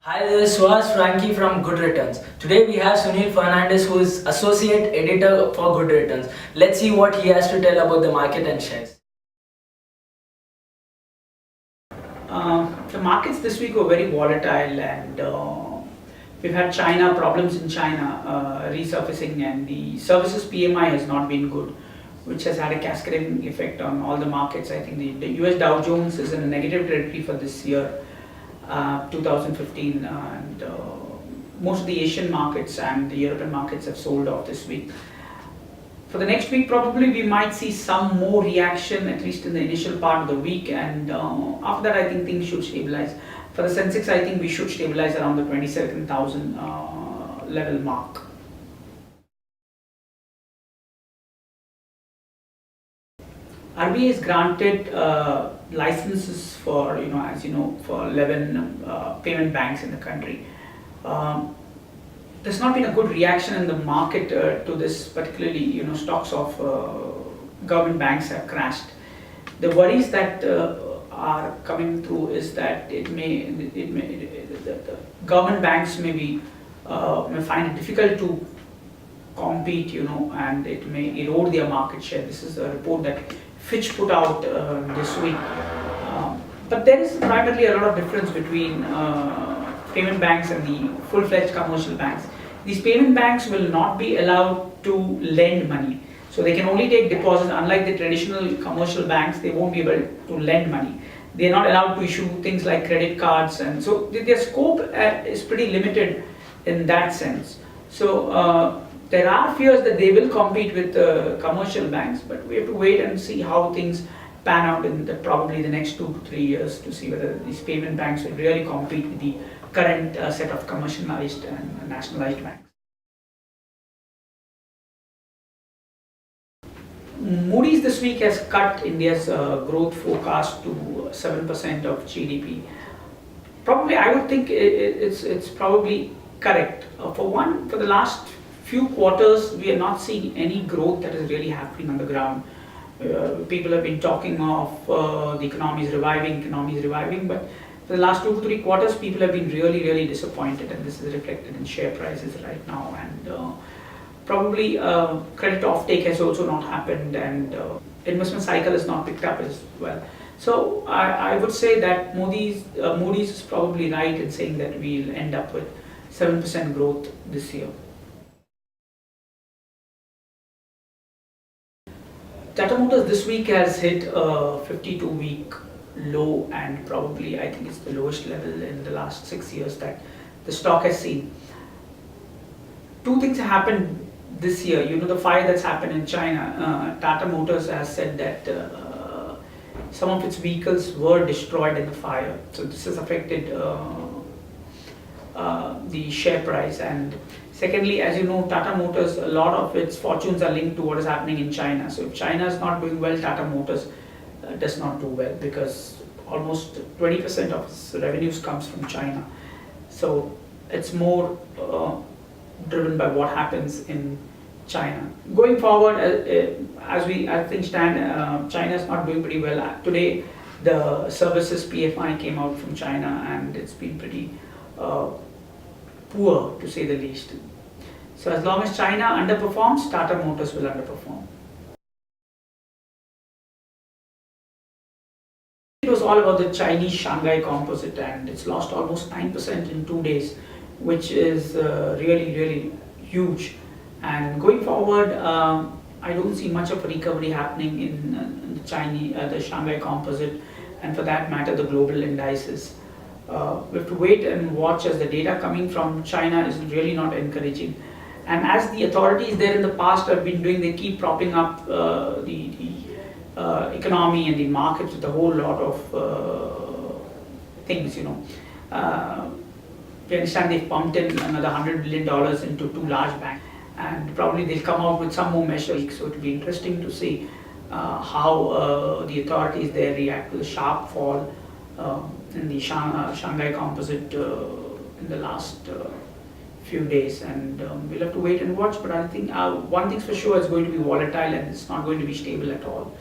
Hi, this was Frankie from Goodreturns. Today we have Sunil Fernandes, who is Associate Editor for Goodreturns. Let's see what he has to tell about the market and shares. The markets this week were very volatile, and we've had China problems in China resurfacing, and the services PMI has not been good, which has had a cascading effect on all the markets. I think the US Dow Jones is in a negative territory for this year, 2015, and most of the Asian markets and the European markets have sold off this week. For the next week, probably we might see some more reaction, at least in the initial part of the week, and after that I think things should stabilize. For the Sensex, I think we should stabilize around the 27,000 level mark. RBI has granted licenses for, for 11 payment banks in the country. There's not been a good reaction in the market to this, particularly stocks of government banks have crashed. The worries that are coming through is that the government banks may find it difficult to compete, and it may erode their market share. This is a report that Fitch put out this week. But there is primarily a lot of difference between payment banks and the full-fledged commercial banks. These payment banks will not be allowed to lend money. So they can only take deposits. Unlike the traditional commercial banks, they won't be able to lend money. They are not allowed to issue things like credit cards, and so their scope is pretty limited in that sense. So there are fears that they will compete with commercial banks, but we have to wait and see how things pan out in probably the next 2 to 3 years to see whether these payment banks will really compete with the current set of commercialized and nationalized banks. Moody's this week has cut India's growth forecast to 7% of GDP. Probably, I would think it's probably correct. For the last few quarters, we are not seeing any growth that is really happening on the ground. People have been talking of the economy is reviving, but for the last 2 to 3 quarters, people have been really disappointed, and this is reflected in share prices right now. And probably credit offtake has also not happened, and investment cycle has not picked up as well. So I would say that Moody's is probably right in saying that we'll end up with 7% growth this year. Tata Motors this week has hit a 52-week low, and probably I think it's the lowest level in the last 6 years that the stock has seen. Two things have happened this year. The fire that's happened in China. Tata Motors has said that some of its vehicles were destroyed in the fire. So this has affected the share price. And secondly, as you know, Tata Motors, a lot of its fortunes are linked to what is happening in China. So if China is not doing well, Tata Motors does not do well, because almost 20% of its revenues comes from China. So it's more driven by what happens in China. Going forward, as things stand, China is not doing pretty well. Today, the services PMI came out from China, and it's been pretty poor, to say the least. So as long as China underperforms, Tata Motors will underperform. It was all about the Chinese Shanghai Composite, and it's lost almost 9% in 2 days, which is really huge. And going forward, I don't see much of a recovery happening in the Shanghai Composite, and for that matter, the global indices. We have to wait and watch, as the data coming from China is really not encouraging. And as the authorities there in the past have been doing, they keep propping up the economy and the markets with a whole lot of things. We understand they've pumped in another $100 billion into 2 large banks, and probably they'll come out with some more measures. So it'll be interesting to see how the authorities there react to the sharp fall in the Shanghai Composite in the last few days, and we'll have to wait and watch. But I think one thing's for sure, it's going to be volatile, and it's not going to be stable at all.